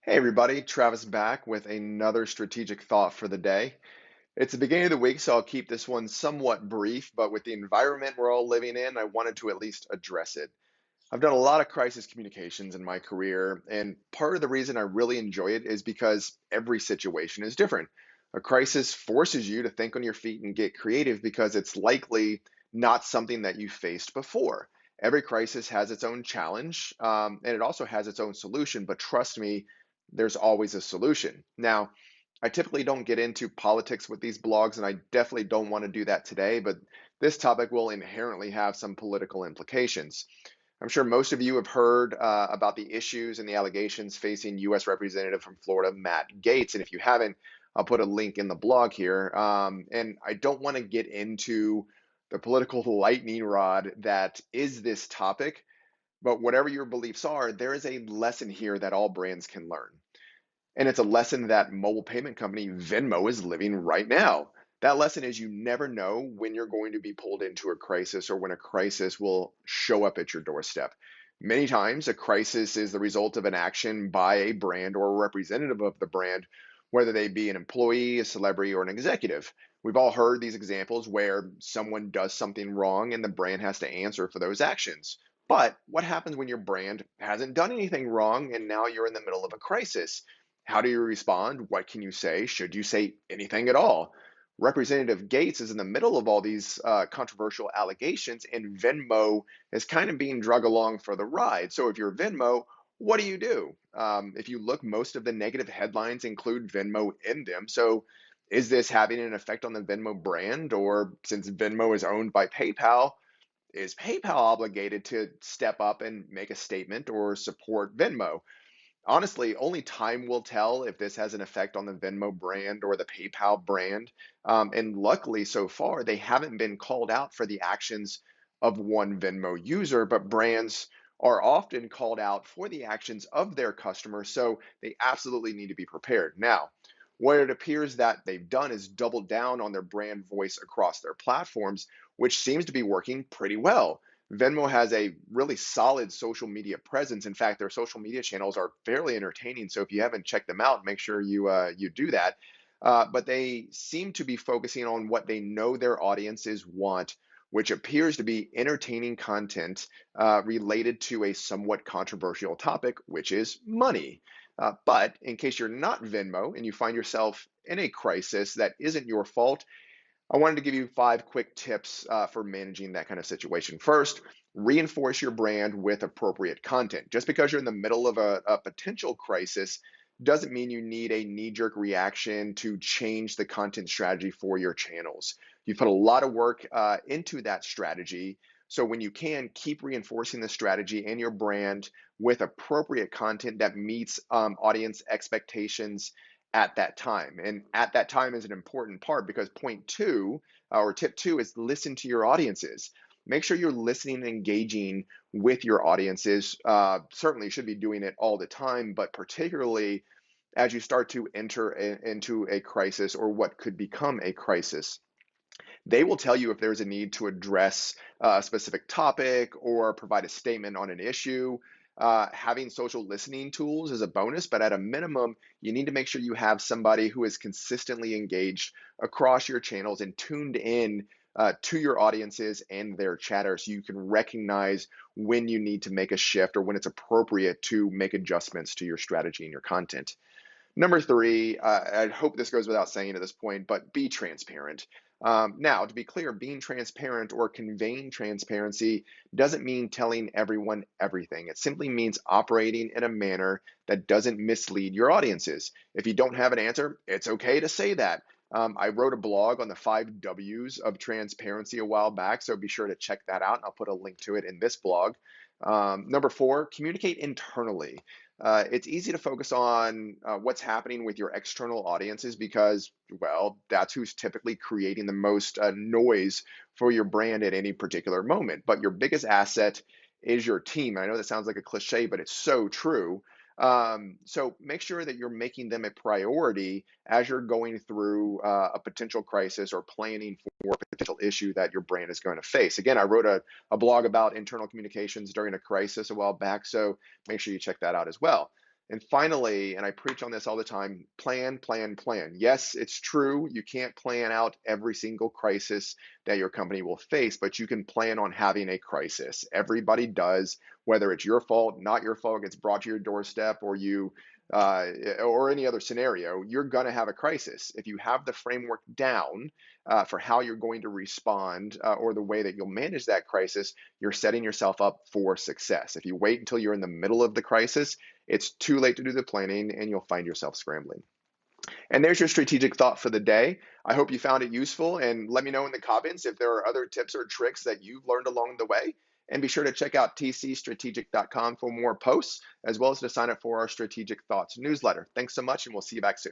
Hey everybody, Travis back with another strategic thought for the day. It's the beginning of the week, so I'll keep this one somewhat brief, but with the environment we're all living in, I wanted to at least address it. I've done a lot of crisis communications in my career, and part of the reason I really enjoy it is because every situation is different. A crisis forces you to think on your feet and get creative because it's likely not something that you faced before. Every crisis has its own challenge, and it also has its own solution, but trust me, there's always a solution. Now, I typically don't get into politics with these blogs, and I definitely don't want to do that today, but this topic will inherently have some political implications. I'm sure most of you have heard about the issues and the allegations facing U.S. Representative from Florida, Matt Gaetz. And if you haven't, I'll put a link in the blog here. And I don't want to get into the political lightning rod that is this topic, but whatever your beliefs are, there is a lesson here that all brands can learn. And it's a lesson that mobile payment company Venmo is living right now. That lesson is you never know when you're going to be pulled into a crisis or when a crisis will show up at your doorstep. Many times, a crisis is the result of an action by a brand or a representative of the brand, whether they be an employee, a celebrity, or an executive. We've all heard these examples where someone does something wrong and the brand has to answer for those actions. But what happens when your brand hasn't done anything wrong and now you're in the middle of a crisis? How do you respond? What can you say? Should you say anything at all? Representative Gates is in the middle of all these controversial allegations, and Venmo is kind of being drug along for the ride. So if you're Venmo, what do? If you look, most of the negative headlines include Venmo in them. So is this having an effect on the Venmo brand? Or since Venmo is owned by PayPal, is PayPal obligated to step up and make a statement or support Venmo? Honestly, only time will tell if this has an effect on the Venmo brand or the PayPal brand. And luckily, so far, they haven't been called out for the actions of one Venmo user, but brands are often called out for the actions of their customers. So they absolutely need to be prepared. Now, what it appears that they've done is doubled down on their brand voice across their platforms, which seems to be working pretty well. Venmo has a really solid social media presence. In fact, their social media channels are fairly entertaining. So if you haven't checked them out, make sure you do that. But they seem to be focusing on what they know their audiences want, which appears to be entertaining content related to a somewhat controversial topic, which is money. But in case you're not Venmo and you find yourself in a crisis that isn't your fault, I wanted to give you 5 quick tips for managing that kind of situation. First, reinforce your brand with appropriate content. Just because you're in the middle of a potential crisis doesn't mean you need a knee jerk reaction to change the content strategy for your channels. You put a lot of work into that strategy. So when you can, keep reinforcing the strategy and your brand with appropriate content that meets audience expectations at that time. And at that time is an important part because point two, or tip two, is listen to your audiences. Make sure you're listening and engaging with your audiences. Certainly, you should be doing it all the time, but particularly as you start to enter into a crisis or what could become a crisis. They will tell you if there's a need to address a specific topic or provide a statement on an issue. Having social listening tools is a bonus, but at a minimum, you need to make sure you have somebody who is consistently engaged across your channels and tuned in to your audiences and their chatter so you can recognize when you need to make a shift or when it's appropriate to make adjustments to your strategy and your content. Number three, I hope this goes without saying at this point, but be transparent. Now, to be clear, being transparent or conveying transparency doesn't mean telling everyone everything. It simply means operating in a manner that doesn't mislead your audiences. If you don't have an answer, it's okay to say that. I wrote a blog on the 5 W's of transparency a while back, so be sure to check that out. I'll put a link to it in this blog. Number four, communicate internally. It's easy to focus on what's happening with your external audiences because, well, that's who's typically creating the most noise for your brand at any particular moment. But your biggest asset is your team. I know that sounds like a cliche, but it's so true. So make sure that you're making them a priority as you're going through a potential crisis or planning for a potential issue that your brand is going to face. Again, I wrote a blog about internal communications during a crisis a while back, so make sure you check that out as well. And finally, and I preach on this all the time, plan, plan, plan. Yes, it's true. You can't plan out every single crisis that your company will face, but you can plan on having a crisis. Everybody does, whether it's your fault, not your fault, gets brought to your doorstep, or or any other scenario, you're going to have a crisis. If you have the framework down for how you're going to respond or the way that you'll manage that crisis, you're setting yourself up for success. If you wait until you're in the middle of the crisis, it's too late to do the planning and you'll find yourself scrambling. And there's your strategic thought for the day. I hope you found it useful, and let me know in the comments if there are other tips or tricks that you've learned along the way. And be sure to check out tcstrategic.com for more posts, as well as to sign up for our Strategic Thoughts newsletter. Thanks so much, and we'll see you back soon.